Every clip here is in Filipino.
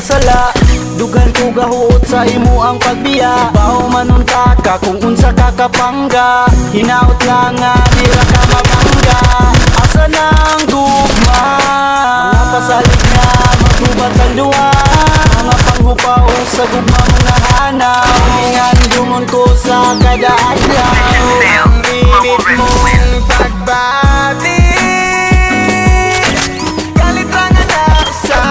sala. Dugan ko gahuot sa imo ang pagbiya. Bao manunta ka kung unsa ka kapangga. Hinaot lang nga nila ka mabangga. Asa na ang gugma? Mga pasalig nga maghubat ang duwa. Mga panghupaw sa gugma mga hanaw. Ingan dungon ko sa kada adlaw. Ang bibit mong pagbati galit lang ang naksa.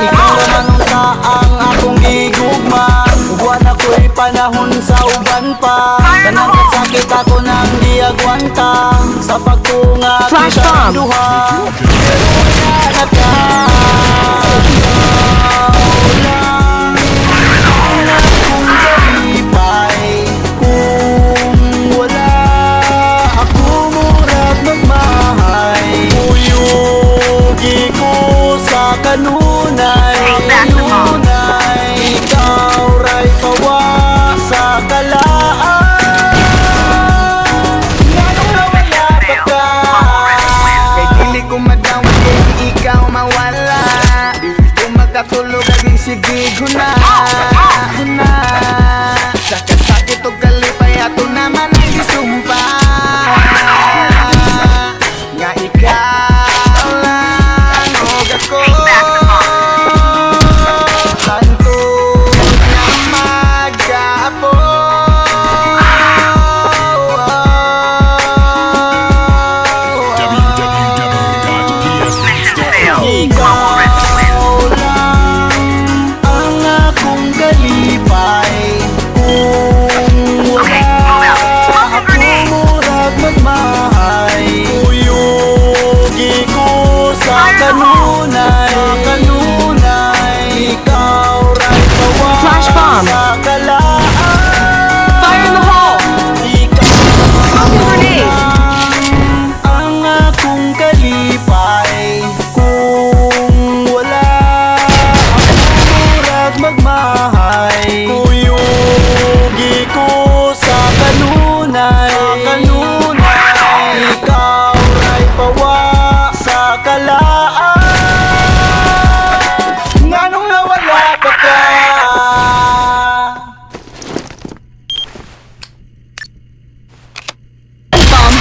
Ikaw naman ka ang akong gigugma. Buwan ako'y panahon sa uban pa. Kanang kasakit ako nang diagwanta. Sa pagtunga kita ang duha. Pero wala ka. Kanunay, ikaw ray pawa sa kalaan. Nganong nawala pa ka? Kay dili ko madawat kay ikaw mawala. Kung magkatulog aging sige guna. Sa kasakit o kalipay ato naman ang isumpa. Nga ikaw lang og ako.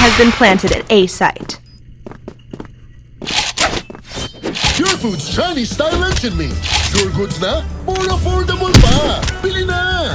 Has been planted at A site. Pure Foods Chinese Style Luncheon Meat. Sure goods na, more affordable pa. Bili na!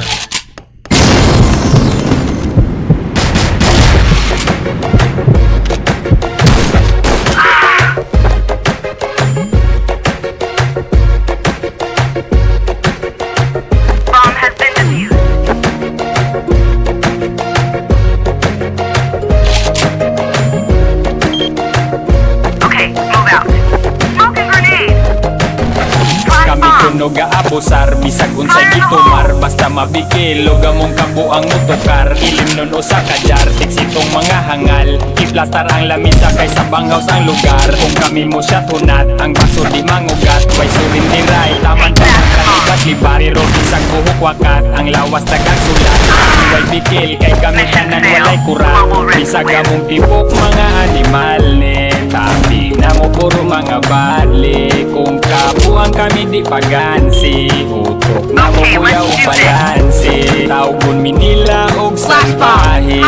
Gaabusar bisag unsay gitumar basta mabikil og among kabuang motokar ilim nun usa ka jar sitong mga hangal iplastar ang lamisa kay sa banghaw ang lugar kung kami mo siya tunat ang baso di mangugat way surin diray taman pa kalibat libar iro bisag buhok wakat ang lawas tagang sulat way bikil kay kami tanan walay kurat bisag among tibok mga animal ni tapi na mo puro mga badli kung kabuang kami di pagansi utok na mo kuya o balansi tawgon minila og salbahis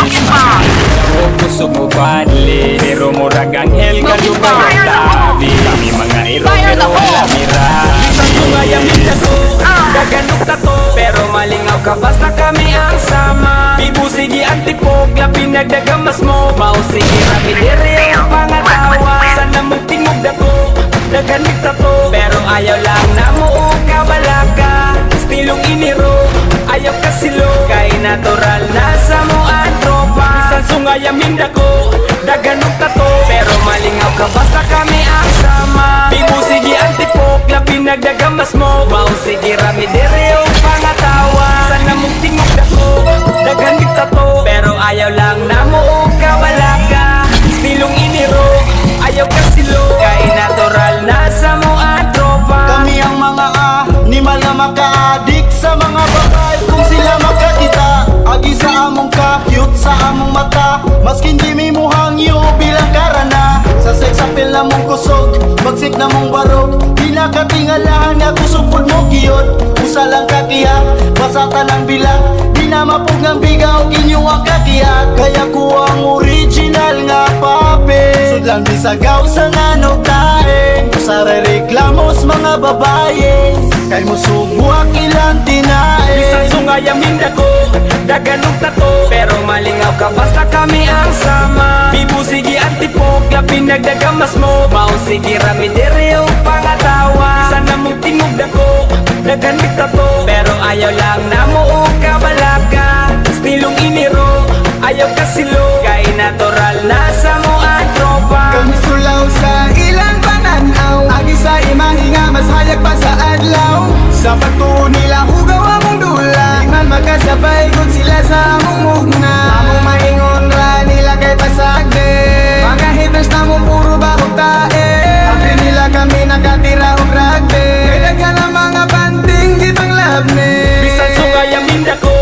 o kusog mo badli pero murag anghel kalubay ang tabi kami mga iro pero wala mirami sa sungayamin na ko gaganok ka to pero malingaw ka basta kami ang sama bibusigi ang tipog lapin nagdagamas mo mausigi rami diri ang pangatawa sana mong tingog dako naganik ta to pero ayaw lang na mo kabalaka stilong iniro ayaw ka silo kay natural na sa mo ang tropa isang sungayamin dako daganok ta to pero malingaw ka basta kami ang sama bibusigi ang tipog lapin nagdagamas mo mausigi rami diri ang pangatawa sana mong tingog dako naganik ta to pero ayaw lang na mo kabalaka stilong iniro ayaw ka silo kay natural na sa mo ang tropa kami ang mga animal na maka-addict sa mga babae kung sila makakita agi sa among ka-cute sa among mata maskin di mi muhangyo bilang karana sa sex appeal apil na mong kusog, bagsik na mong barog. Di nakatingalahan nga kusupod mo kiyot. Usa lang kakiyak, basata ng bilang. Di na mapug ng bigaw, inyo ang kakiyak. Kaya ko ang original nga pape. Sudlang bisagaw sa nanog tae. Usa reklamos mga babae. Kay musugwak ilang tinae. Bisan sungay ang minda ko, daganong tato. Pero malingaw ka basta kami ang sama. Bibo sige antipok, lapin nagdagamas mo. Mao sige ramidere o pangatawa. Bisan na mong tingog dako, daganong tato. Pero ayaw lang na mo o kabalaka. Stilong iniro, ayaw kasilo. Kay natural na sa mo ang tropa. Kami sulaw sa ilang pananaw. Agi sa imahinga, mas hayag pa sa adlaw. Sa pagtuo nila, hugaw among dula. Di man magkasabay kung sila sa among mugna. Among maingon ra nila kay pasagde. Mga haters na mong puro bahog tae. Sabi nila kami nakatira og rugby. Kay daghan ang mga banting gibang labne. Bisan sungay ang minda ko,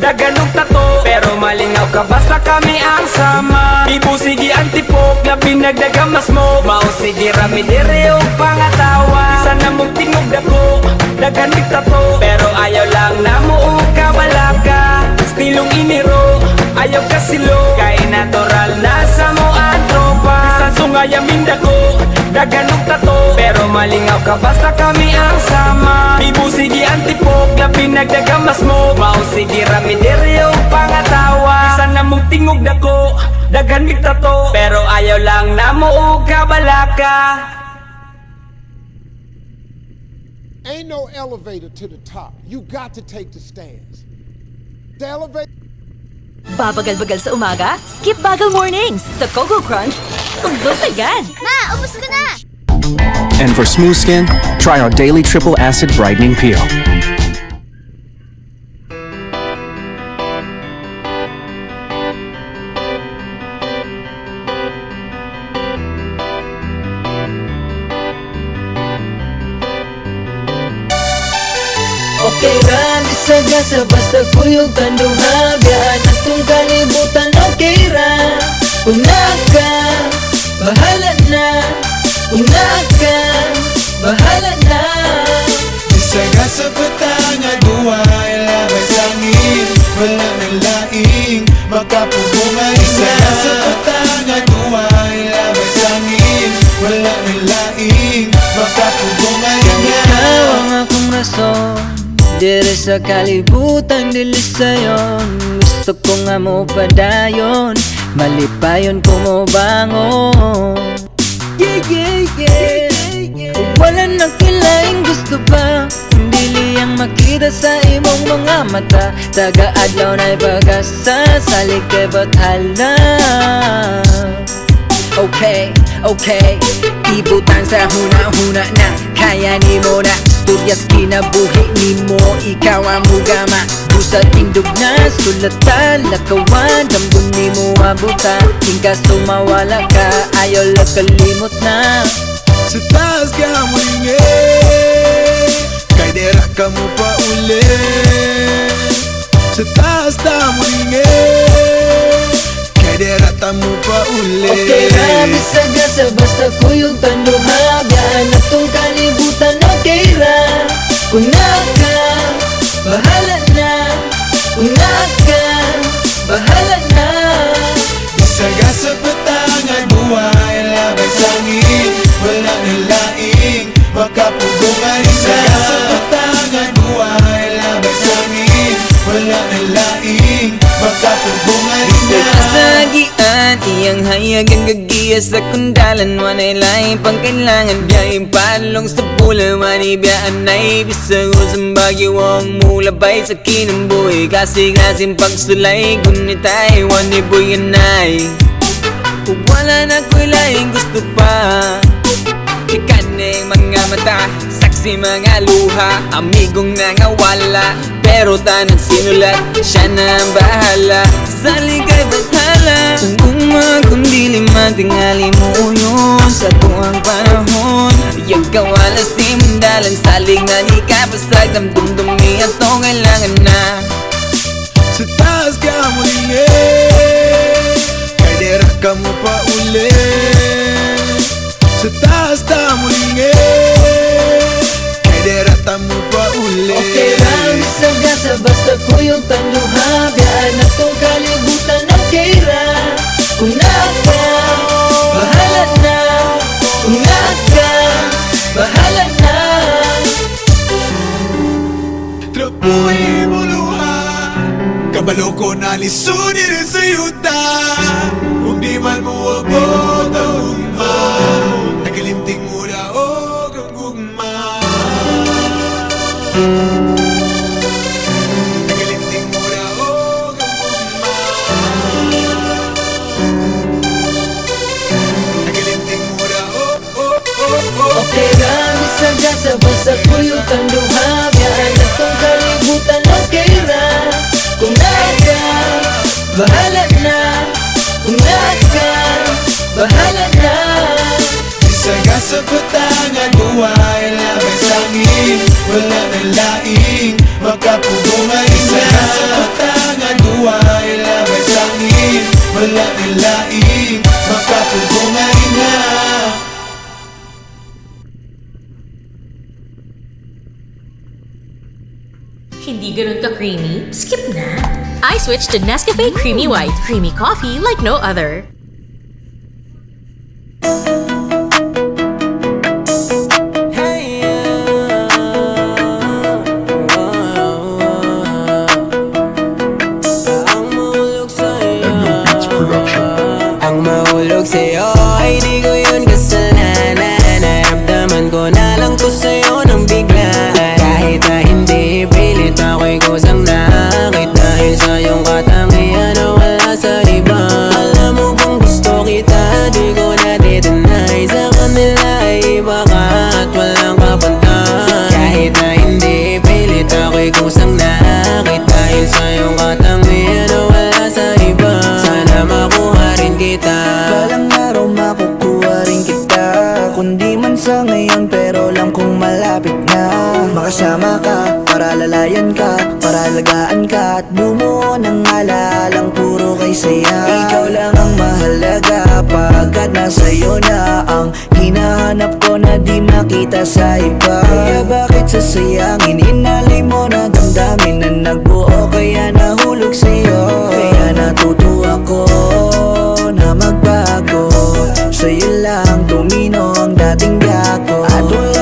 daganong tato. Pero malingaw ka basta kami ang sama. Bibo sige antipok, labing nagdagamas mo. Mao sige ramidere o pangatawa. Bisan na mong tingog dako, daganong tato. Pero ayaw lang na mo o kabalaka. Stilong iniro, ayaw kasilo. Kay natural na sa mo ang tropa. Bisan sungay ang minda ko, daganong tato. Pero malingaw ka basta kami ang sama. Bibo sige antipok, labing nagdagamas mo. Mao sige ramidere o pangatawa. Bisan na mong tingog dako, daganong tato. Pero ayaw lang na mo o kabalaka. Ain't no elevator to the top. You got to take the stairs. The elevator. Babagal-bagal sa umaga? Skip Bagal Mornings sa Coco Crunch. Tumbos agad! Ma, ubos ko na! And for smooth skin, try our daily triple acid brightening peel. Okay ra, bisagasa basta kuyog kanduha. Biyaan atong kalibutan, okay ra. Kung naka, bahala na. Kung naka, bahala na. Bisagasa patanga duwa, ilabay sangin. Wala nang laing, makapubungay na. Bisagasa patanga duwa, ilabay sangin. Wala nang laing, makapubungay na. Ikaw ang akong rason, dire sa kalibutan, dili sayon. Gusto ko nga mo padayon, malipayon ko mo bangon. Yeah, yeah, yeah. Kung wala nang kilaing gusto pa, dili ang makita sa imong mga mata. Taga-adlaw na'y pag-asa, sa likay bathala. Okay, okay, ibutan sa huna-huna na. Kaya ni mo na, tulyas kinabuhi ni mo. Ikaw ang mugama, busat indog na. Sulatan, lakawan, dambun ni mo abuta. Tingkas tumawala ka, ayaw lakalimot na. Sa taas ka mulingi, kay dera ka mo pa uli. Sa taas ta mulingi, kay dera ta mo pa uli. Okay ra, bisagasa basta kuyog tanduha. Biyaan atong kalibutan, okay ra. Kung naka, bahala na. Kung naka, bahala na. Bisagasa patanga duwa, ilabay sangin. Wala nang laing, makapugungay na. Bisagasa patanga duwa, ilabay sangin. Wala nang laing, makapugungay na. Kasagian, iyang hayag ang gagiya sa kundalan. Wanay laing pangkailangan, biyayang palong sa pula. Manibiyaan na ibisag o sambagi wang mulabay sa kinambuhay. Kasi-kasing pagsulay, gunit ay waniboy yanay. Kung wala na ko'y laing gusto pa, ikaning mga mata, saksi mga luha. Amigong nangawala, pero tanang sinulat, siya na ang bahala. Sa ligay bathala, kung kundi lima tingali mo yun. Sa tuwang panahon, iyag kawala si mundalan. Salig na di ka pasag, damdumdumi at to kailangan na. Sa taas ka mulingi, kay dera ka mo pa uli. Sa taas ta muling Kederata mo pa uli Okay lang sa gasa basta kuyog tanduha Biyaan na tong kalibutan okay ra Kung naka, bahala na Kung naka, bahala na Trapuhi mo luha Kabalo ko na lisuni rin sa yuta Kung di man mo abot ang ugma Nagalimting mo na o ang ugma Nagalimting mo na o ang ugma Nagalimting mo na Okay lang sa gasa basta kuyog tanduha Biyaan na tong kalibutan okay ra Kung naka, bahala na Kung naka, bahala na Isaga sa batangan buhay labay sangin Wala na laing Magkapugong ay Isaga sa batangan buhay labay sangin Wala na laing Magkapugong ay na Hindi ganun ka-creamy? Skip na! I switched to Nescafe Creamy White. Creamy coffee like no other. Ang mahulog sa'yo ay di ko yun kasalanan Naramdaman ko na lang to sa'yo ng biglaan Kahit na hindi pilit ako'y kusang nakakit Dahil sa iyong katangian na wala sa iba Alam mo kung gusto kita di ko natitinay Sa kanila ay iba ka at walang kapantay Kahit na hindi pilit ako'y kusang nakakit Dahil sa iyong katangian na wala sa iba Sana makuha rin kita Balang araw makukuha rin kita Kundi man sa ngayon pero lang kung malapit na Makasama ka, para lalayan ka Para alagaan ka at bumuo ng alalang puro kay saya Ikaw lang ang mahalaga pagkat nasa'yo na Ang hinahanap ko na di makita sa iba Kaya bakit sasayangin, inalay mo na damdamin Na nagbuo kaya nahulog sa'yo Kaya natuto ako na magbago Sa'yo lang tumino ang dating gago At wala